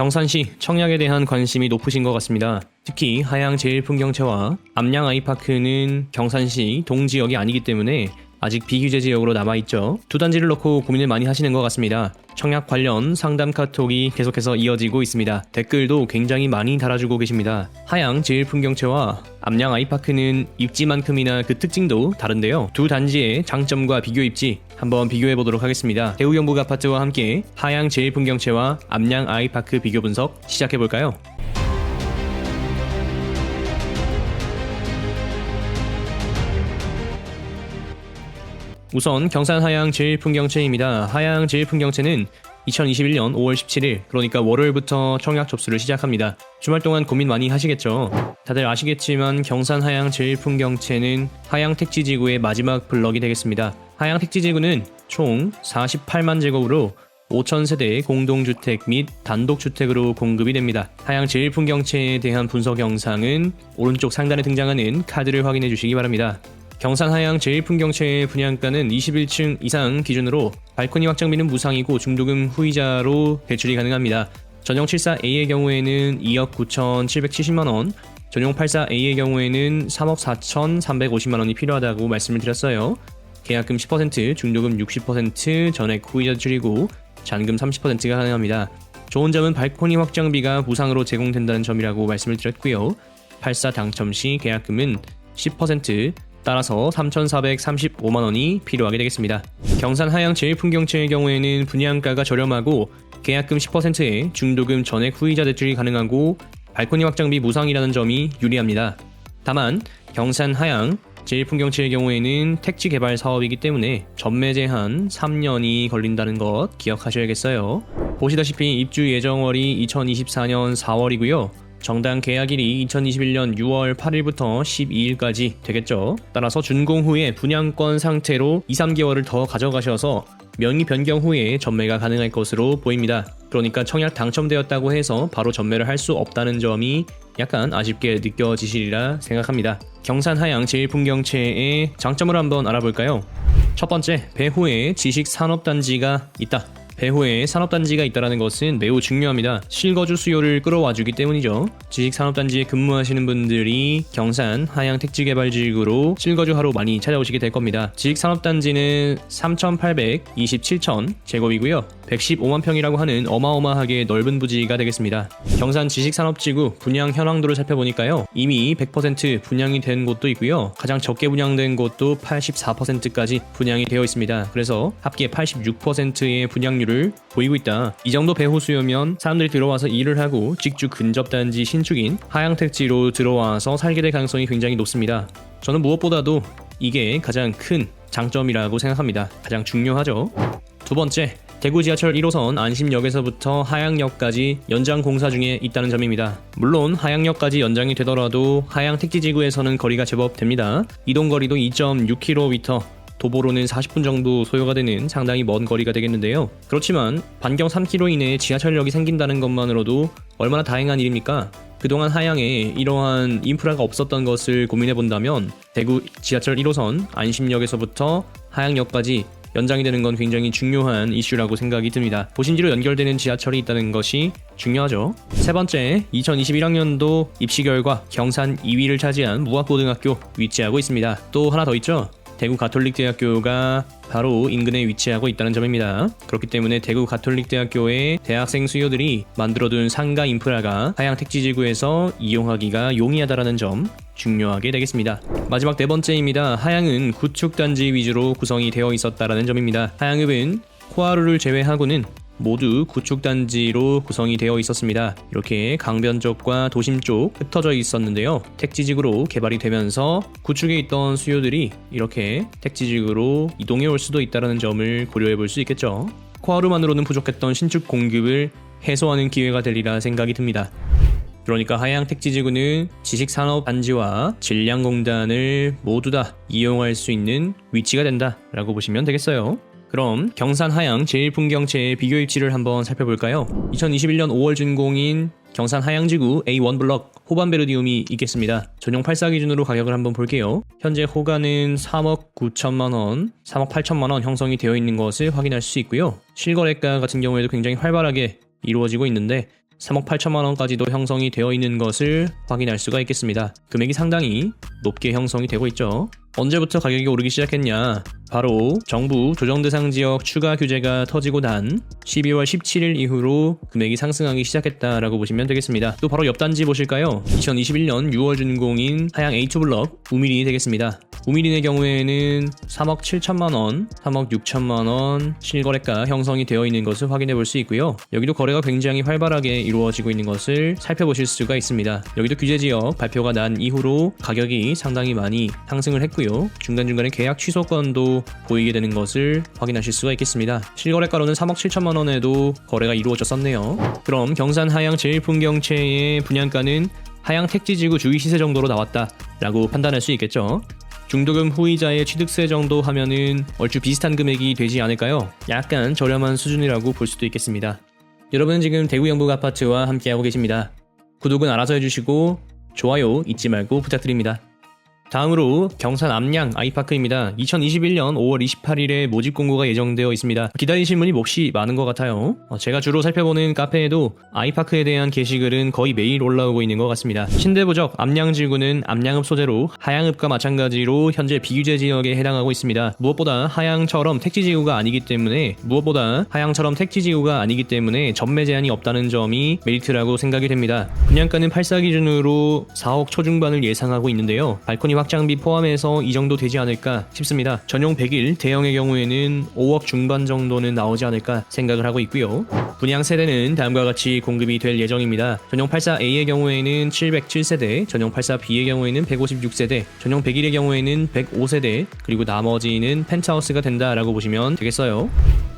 경산시 청약에 대한 관심이 높으신 것 같습니다. 특히 하양제일풍경채와 암양아이파크는 경산시 동지역이 아니기 때문에 아직 비규제 지역으로 남아있죠. 두 단지를 놓고 고민을 많이 하시는 것 같습니다. 청약 관련 상담 카톡이 계속해서 이어지고 있습니다. 댓글도 굉장히 많이 달아주고 계십니다. 하양제일풍경채와 암양아이파크는 입지만큼이나 그 특징도 다른데요. 두 단지의 장점과 비교 입지 한번 비교해보도록 하겠습니다. 대우경북 아파트와 함께 하양제일풍경채와 암양아이파크 비교 분석 시작해볼까요? 우선 경산 하양제일풍경채입니다. 하양제일풍경채는 2021년 5월 17일 그러니까 월요일부터 청약 접수를 시작합니다. 주말 동안 고민 많이 하시겠죠. 다들 아시겠지만 경산 하양제일풍경채는 하양택지지구의 마지막 블럭이 되겠습니다. 하양택지지구는 총 48만 제곱으로 5,000세대의 공동주택 및 단독주택으로 공급이 됩니다. 하양제일풍경채에 대한 분석 영상은 오른쪽 상단에 등장하는 카드를 확인해 주시기 바랍니다. 경산 하양제일풍경채의 분양가는 21층 이상 기준으로 발코니 확장비는 무상이고 중도금 후이자로 대출이 가능합니다. 전용 74A의 경우에는 2억 9,770만원, 전용 84A의 경우에는 3억 4,350만원이 필요하다고 말씀을 드렸어요. 계약금 10%, 중도금 60%, 전액 후이자 대출이고 잔금 30%가 가능합니다. 좋은 점은 발코니 확장비가 무상으로 제공된다는 점이라고 말씀을 드렸고요. 84 당첨 시 계약금은 10%, 따라서 3,435만원이 필요하게 되겠습니다. 경산 하양제일풍경채의 경우에는 분양가가 저렴하고 계약금 10%에 중도금 전액 후이자 대출이 가능하고 발코니 확장비 무상이라는 점이 유리합니다. 다만 경산 하양제일풍경채의 경우에는 택지 개발 사업이기 때문에 전매 제한 3년이 걸린다는 것 기억하셔야겠어요. 보시다시피 입주 예정월이 2024년 4월이고요. 정당 계약일이 2021년 6월 8일부터 12일까지 되겠죠. 따라서 준공 후에 분양권 상태로 2, 3개월을 더 가져가셔서 명의 변경 후에 전매가 가능할 것으로 보입니다. 그러니까 청약 당첨되었다고 해서 바로 전매를 할 수 없다는 점이 약간 아쉽게 느껴지시리라 생각합니다. 경산 하양제일풍경채의 장점을 한번 알아볼까요? 첫 번째, 배후에 지식산업단지가 있다. 배후에 산업단지가 있다는 것은 매우 중요합니다. 실거주 수요를 끌어와주기 때문이죠. 지식산업단지에 근무하시는 분들이 경산 하양택지개발지구로 실거주하러 많이 찾아오시게 될 겁니다. 지식산업단지는 3,827천 제곱이고요. 115만 평이라고 하는 어마어마하게 넓은 부지가 되겠습니다. 경산 지식산업지구 분양 현황도를 살펴보니까요. 이미 100% 분양이 된 곳도 있고요. 가장 적게 분양된 곳도 84%까지 분양이 되어 있습니다. 그래서 합계 86%의 분양률을 보이고 있다. 이 정도 배후 수요면 사람들이 들어와서 일을 하고 직주 근접단지 신축인 하양택지로 들어와서 살게 될 가능성이 굉장히 높습니다. 저는 무엇보다도 이게 가장 큰 장점이라고 생각합니다. 가장 중요하죠. 두 번째, 대구 지하철 1호선 안심역에서부터 하양역까지 연장 공사 중에 있다는 점입니다. 물론 하양역까지 연장이 되더라도 하양택지지구에서는 거리가 제법 됩니다. 이동거리도 2.6km, 도보로는 40분 정도 소요가 되는 상당히 먼 거리가 되겠는데요. 그렇지만 반경 3km 이내에 지하철역이 생긴다는 것만으로도 얼마나 다행한 일입니까? 그동안 하양에 이러한 인프라가 없었던 것을 고민해본다면 대구 지하철 1호선 안심역에서부터 하양역까지 연장이 되는 건 굉장히 중요한 이슈라고 생각이 듭니다. 도심지로 연결되는 지하철이 있다는 것이 중요하죠. 세 번째, 2021학년도 입시 결과 경산 2위를 차지한 무학고등학교 위치하고 있습니다. 또 하나 더 있죠. 대구 가톨릭대학교가 바로 인근에 위치하고 있다는 점입니다. 그렇기 때문에 대구 가톨릭대학교의 대학생 수요들이 만들어둔 상가 인프라가 하양택지지구에서 이용하기가 용이하다는 점 중요하게 되겠습니다. 마지막 네 번째입니다. 하양은 구축단지 위주로 구성이 되어 있었다는 점입니다. 하양읍은 코하루를 제외하고는 모두 구축단지로 구성이 되어 있었습니다. 이렇게 강변 쪽과 도심 쪽 흩어져 있었는데요. 택지지구로 개발이 되면서 구축에 있던 수요들이 이렇게 택지지구로 이동해 올 수도 있다는 점을 고려해 볼 수 있겠죠. 코하루만으로는 부족했던 신축 공급을 해소하는 기회가 되리라 생각이 듭니다. 그러니까 하양택지지구는 지식산업단지와 질량공단을 모두 다 이용할 수 있는 위치가 된다라고 보시면 되겠어요. 그럼 경산 하양제일풍경채의 비교 입지를 한번 살펴볼까요? 2021년 5월 준공인 경산 하양지구 A1 블럭 호반베르디움이 있겠습니다. 전용 84 기준으로 가격을 한번 볼게요. 현재 호가는 3억 9천만원, 3억 8천만원 형성이 되어 있는 것을 확인할 수 있고요. 실거래가 같은 경우에도 굉장히 활발하게 이루어지고 있는데 3억 8천만 원까지도 형성이 되어 있는 것을 확인할 수가 있겠습니다. 금액이 상당히 높게 형성이 되고 있죠. 언제부터 가격이 오르기 시작했냐? 바로 정부 조정대상 지역 추가 규제가 터지고 난 12월 17일 이후로 금액이 상승하기 시작했다라고 보시면 되겠습니다. 또 바로 옆 단지 보실까요? 2021년 6월 준공인 하양 A2블럭 우미린이 되겠습니다. 우미린의 경우에는 3억 7천만 원, 3억 6천만 원 실거래가 형성이 되어 있는 것을 확인해 볼 수 있고요. 여기도 거래가 굉장히 활발하게 이루어지고 있는 것을 살펴보실 수가 있습니다. 여기도 규제지역 발표가 난 이후로 가격이 상당히 많이 상승을 했고요. 중간중간에 계약 취소 건도 보이게 되는 것을 확인하실 수가 있겠습니다. 실거래가로는 3억 7천만 원에도 거래가 이루어졌었네요. 그럼 경산 하양 제1풍경채의 분양가는 하양 택지지구 주위 시세 정도로 나왔다라고 판단할 수 있겠죠. 중도금 후이자의 취득세 정도 하면은 얼추 비슷한 금액이 되지 않을까요? 약간 저렴한 수준이라고 볼 수도 있겠습니다. 여러분은 지금 대구 영북 아파트와 함께하고 계십니다. 구독은 알아서 해주시고 좋아요 잊지 말고 부탁드립니다. 다음으로 경산 암양 아이파크입니다. 2021년 5월 28일에 모집 공고가 예정되어 있습니다. 기다리신 분이 몹시 많은 것 같아요. 제가 주로 살펴보는 카페에도 아이파크에 대한 게시글은 거의 매일 올라오고 있는 것 같습니다. 신대부적 암양지구는 암양읍 소재로 하양읍과 마찬가지로 현재 비규제 지역에 해당하고 있습니다. 무엇보다 하양처럼 택지지구가 아니기 때문에 전매 제한이 없다는 점이 메리트라고 생각이 됩니다. 분양가는 8사 기준으로 4억 초중반을 예상하고 있는데요. 발코니 확장비 포함해서 이 정도 되지 않을까 싶습니다. 전용 100일 대형의 경우에는 5억 중반 정도는 나오지 않을까 생각을 하고 있고요. 분양 세대는 다음과 같이 공급이 될 예정입니다. 전용 84A의 경우에는 707세대, 전용 84B의 경우에는 156세대, 전용 101의 경우에는 105세대, 그리고 나머지는 펜트하우스가 된다라고 보시면 되겠어요.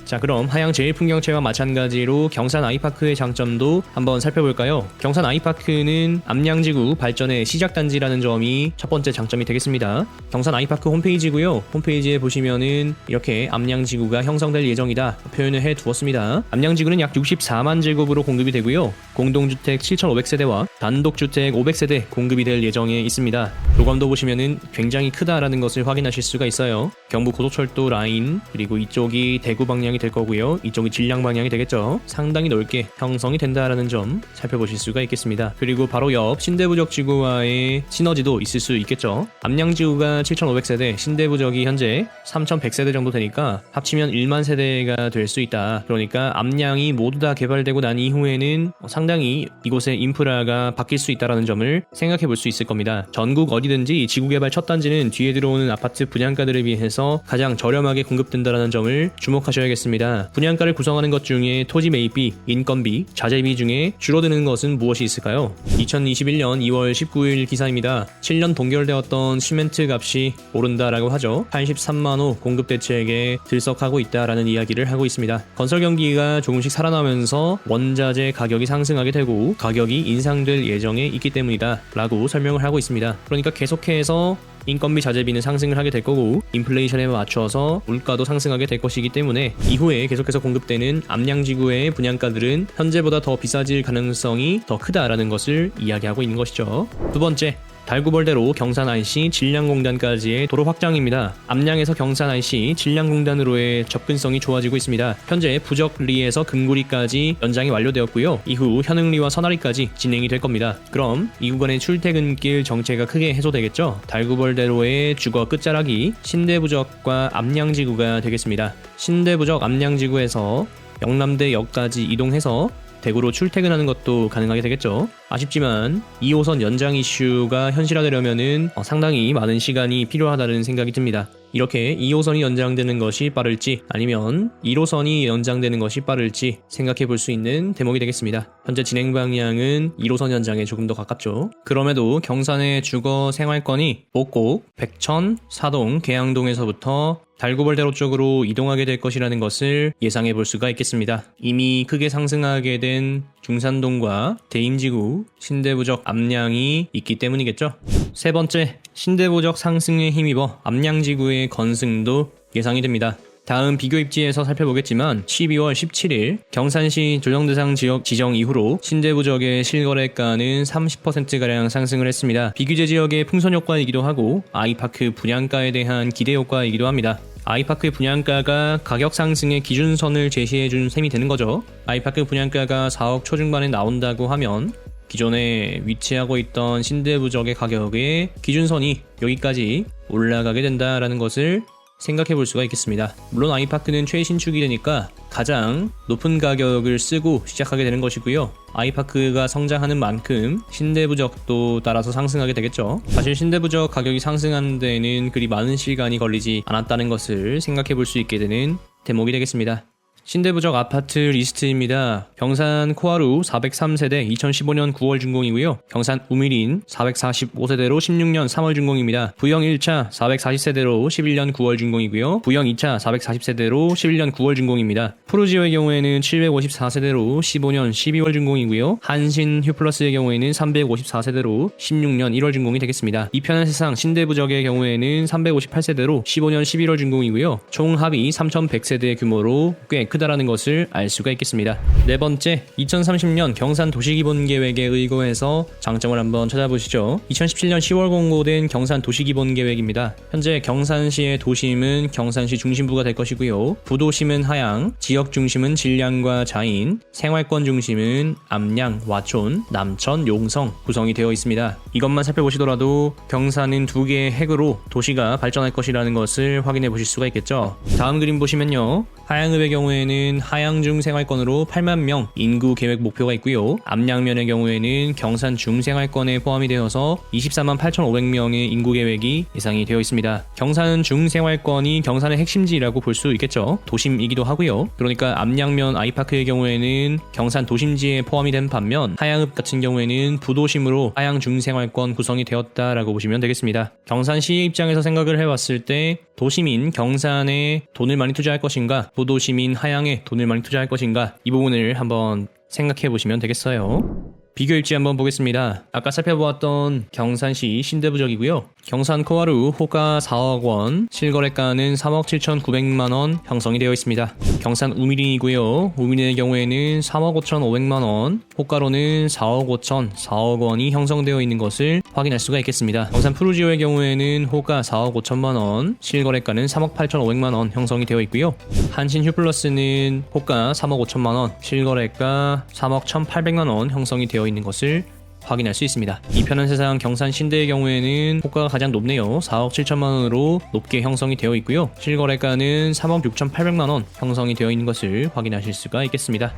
자, 그럼 하양 제1풍경채와 마찬가지로 경산 아이파크의 장점도 한번 살펴볼까요? 경산 아이파크는 암양지구 발전의 시작단지라는 점이 첫 번째 장점이 되겠습니다. 경산 아이파크 홈페이지고요. 홈페이지에 보시면은 이렇게 암양지구가 형성될 예정이다 표현을 해두었습니다. 암양지구는 약 64만 제곱으로 공급이 되고요. 공동주택 7,500세대와 단독주택 500세대 공급이 될 예정에 있습니다. 도감도 보시면은 굉장히 크다라는 것을 확인하실 수가 있어요. 경부 고속철도 라인, 그리고 이쪽이 대구 방향이 될 거고요. 이쪽이 진량 방향이 되겠죠. 상당히 넓게 형성이 된다라는 점 살펴보실 수가 있겠습니다. 그리고 바로 옆 신대부적 지구와의 시너지도 있을 수 있겠죠. 암양지구가 7,500세대, 신대부적이 현재 3,100세대 정도 되니까 합치면 1만 세대가 될 수 있다. 그러니까 암양이 모두 다 개발되고 난 이후에는 상당히 이곳의 인프라가 바뀔 수 있다는 점을 생각해 볼 수 있을 겁니다. 전국 어디든지 지구개발 첫 단지는 뒤에 들어오는 아파트 분양가들에 비해서 가장 저렴하게 공급된다는 점을 주목하셔야겠습니다. 분양가를 구성하는 것 중에 토지 매입비, 인건비, 자재비 중에 줄어드는 것은 무엇이 있을까요? 2021년 2월 19일 기사입니다. 7년 동결되었던 시멘트 값이 오른다라고 하죠. 83만호 공급 대책에 들썩하고 있다라는 이야기를 하고 있습니다. 건설 경기가 조금씩 살아나면서 원자재 가격이 상승하게 되고 가격이 인상될 예정에 있기 때문이다 라고 설명을 하고 있습니다. 그러니까 계속해서 인건비 자재비는 상승을 하게 될 거고 인플레이션에 맞춰서 물가도 상승하게 될 것이기 때문에 이후에 계속해서 공급되는 암양지구의 분양가들은 현재보다 더 비싸질 가능성이 더 크다라는 것을 이야기하고 있는 것이죠. 두 번째, 달구벌대로 경산 IC 진량공단까지의 도로 확장입니다. 암양에서 경산 IC 진량공단으로의 접근성이 좋아지고 있습니다. 현재 부적리에서 금구리까지 연장이 완료되었고요. 이후 현흥리와 선화리까지 진행이 될 겁니다. 그럼 이 구간의 출퇴근길 정체가 크게 해소되겠죠. 달구벌대로의 주거 끝자락이 신대부적과 암양지구가 되겠습니다. 신대부적 암양지구에서 영남대역까지 이동해서 대구로 출퇴근하는 것도 가능하게 되겠죠. 아쉽지만 2호선 연장 이슈가 현실화되려면은 상당히 많은 시간이 필요하다는 생각이 듭니다. 이렇게 2호선이 연장되는 것이 빠를지 아니면 1호선이 연장되는 것이 빠를지 생각해 볼 수 있는 대목이 되겠습니다. 현재 진행 방향은 1호선 연장에 조금 더 가깝죠. 그럼에도 경산의 주거 생활권이 목곡, 백천, 사동, 계양동에서부터 달구벌대로 쪽으로 이동하게 될 것이라는 것을 예상해 볼 수가 있겠습니다. 이미 크게 상승하게 된 중산동과 대임지구, 신대부적 암양이 있기 때문이겠죠. 세 번째, 신대부적 상승에 힘입어 암양지구의 건승도 예상이 됩니다. 다음 비교 입지에서 살펴보겠지만 12월 17일 경산시 조정대상 지역 지정 이후로 신대부적의 실거래가는 30%가량 상승을 했습니다. 비규제 지역의 풍선 효과이기도 하고 아이파크 분양가에 대한 기대 효과이기도 합니다. 아이파크 분양가가 가격 상승의 기준선을 제시해준 셈이 되는 거죠. 아이파크 분양가가 4억 초중반에 나온다고 하면 기존에 위치하고 있던 신대부적의 가격의 기준선이 여기까지 올라가게 된다라는 것을 생각해 볼 수가 있겠습니다. 물론 아이파크는 최신축이 되니까 가장 높은 가격을 쓰고 시작하게 되는 것이고요. 아이파크가 성장하는 만큼 신대부적도 따라서 상승하게 되겠죠. 사실 신대부적 가격이 상승하는 데에는 그리 많은 시간이 걸리지 않았다는 것을 생각해 볼 수 있게 되는 대목이 되겠습니다. 신대부적 아파트 리스트입니다. 경산 코하루 403세대 2015년 9월 준공이고요. 경산 우미린 445세대로 16년 3월 준공입니다. 부영 1차 440세대로 11년 9월 준공이고요. 부영 2차 440세대로 11년 9월 준공입니다. 푸르지오의 경우에는 754세대로 15년 12월 준공이고요. 한신 휴플러스의 경우에는 354세대로 16년 1월 준공이 되겠습니다. 이편한 세상 신대부적의 경우에는 358세대로 15년 11월 준공이고요. 총 합이 3100세대 규모로 꽤 크다라는 것을 알 수가 있겠습니다. 네 번째, 2030년 경산 도시기본계획에 의거해서 장점을 한번 찾아보시죠. 2017년 10월 공고된 경산 도시기본계획입니다. 현재 경산시의 도심은 경산시 중심부가 될 것이고요. 부도심은 하양, 지역 중심은 진량과 자인, 생활권 중심은 암양, 와촌, 남천, 용성 구성이 되어 있습니다. 이것만 살펴보시더라도 경산은 2개의 핵으로 도시가 발전할 것이라는 것을 확인해 보실 수가 있겠죠. 다음 그림 보시면요. 하양읍의 경우에는 하양중 생활권으로 8만 명 인구 계획 목표가 있고요. 암양면의 경우에는 경산 중생활권에 포함이 되어서 24만 8,500명의 인구 계획이 예상이 되어 있습니다. 경산 중생활권이 경산의 핵심지라고 볼 수 있겠죠. 도심이기도 하고요. 그러니까 암양면 아이파크의 경우에는 경산 도심지에 포함이 된 반면 하양읍 같은 경우에는 부도심으로 하양 중생활권 구성이 되었다라고 보시면 되겠습니다. 경산시의 입장에서 생각을 해봤을 때 도심인 경산에 돈을 많이 투자할 것인가, 부도심인 하양에 돈을 많이 투자할 것인가, 이 부분을 한번 생각해 보시면 되겠어요. 비교 입지 한번 보겠습니다. 아까 살펴보았던 경산시 신대부적이고요. 경산 코하루 호가 4억 원, 실거래가는 3억 7,900만 원 형성이 되어 있습니다. 경산 우미린이고요. 우미린의 경우에는 3억 5,500만 원, 호가로는 4억 5천, 4억 원이 형성되어 있는 것을 확인할 수가 있겠습니다. 경산 푸르지오의 경우에는 호가 4억 5천만 원, 실거래가는 3억 8,500만 원 형성이 되어 있고요. 한신 휴플러스는 호가 3억 5천만 원, 실거래가 3억 1,800만 원 형성이 되어 있는 것을 확인할 수 있습니다. 이편한 세상 경산 신대의 경우에는 호가가 가장 높네요. 4억 7천만 원으로 높게 형성이 되어 있고요. 실거래가는 3억 6,800만 원 형성이 되어 있는 것을 확인하실 수가 있겠습니다.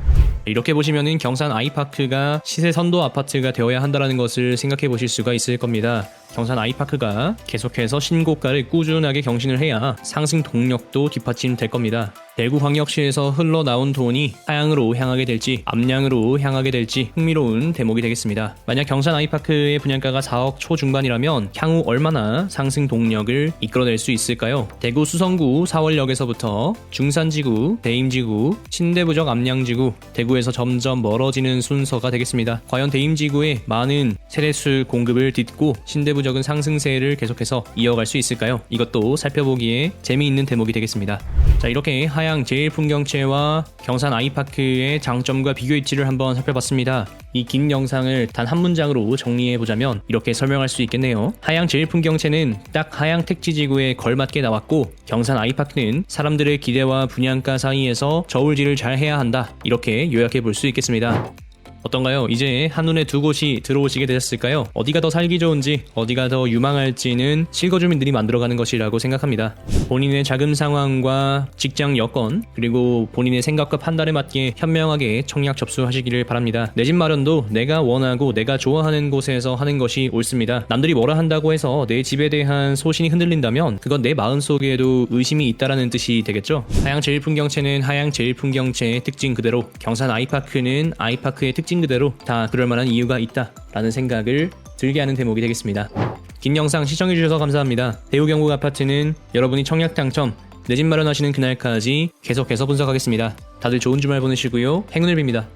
이렇게 보시면은 경산 아이파크가 시세 선도 아파트가 되어야 한다는 것을 생각해 보실 수가 있을 겁니다. 경산 아이파크가 계속해서 신고가를 꾸준하게 경신을 해야 상승 동력도 뒷받침될 겁니다. 대구광역시에서 흘러나온 돈이 하양으로 향하게 될지 암양으로 향하게 될지 흥미로운 대목이 되겠습니다. 만약 경산 아이파크의 분양가가 4억 초중반이라면 향후 얼마나 상승 동력을 이끌어낼 수 있을까요? 대구 수성구 사월역에서부터 중산지구, 대임지구, 신대부적 암양지구, 대구에서 점점 멀어지는 순서가 되겠습니다. 과연 대임지구의 많은 세대수 공급을 딛고 신대부적은 상승세를 계속해서 이어갈 수 있을까요? 이것도 살펴보기에 재미있는 대목이 되겠습니다. 자, 이렇게 하양 제일풍경채와 경산 아이파크의 장점과 비교 입지를 한번 살펴봤습니다. 이 긴 영상을 단 한 문장으로 정리해보자면 이렇게 설명할 수 있겠네요. 하양 제일풍경채는 딱 하양 택지지구에 걸맞게 나왔고, 경산 아이파크는 사람들의 기대와 분양가 사이에서 저울질을 잘 해야 한다, 이렇게 요약해 볼 수 있겠습니다. 어떤가요? 이제 한눈에 두 곳이 들어오시게 되셨을까요? 어디가 더 살기 좋은지, 어디가 더 유망할지는 실거주민들이 만들어가는 것이라고 생각합니다. 본인의 자금 상황과 직장 여건, 그리고 본인의 생각과 판단에 맞게 현명하게 청약 접수하시기를 바랍니다. 내 집 마련도 내가 원하고 내가 좋아하는 곳에서 하는 것이 옳습니다. 남들이 뭐라 한다고 해서 내 집에 대한 소신이 흔들린다면 그건 내 마음속에도 의심이 있다라는 뜻이 되겠죠. 하양 제일풍경채는 하양 제일풍경채의 특징 그대로, 경산 아이파크는 아이파크의 특징 그대로 다 그럴만한 이유가 있다라는 생각을 들게 하는 대목이 되겠습니다. 긴 영상 시청해주셔서 감사합니다. 대우경북 아파트는 여러분이 청약 당첨, 내 집 마련하시는 그날까지 계속해서 분석하겠습니다. 다들 좋은 주말 보내시고요. 행운을 빕니다.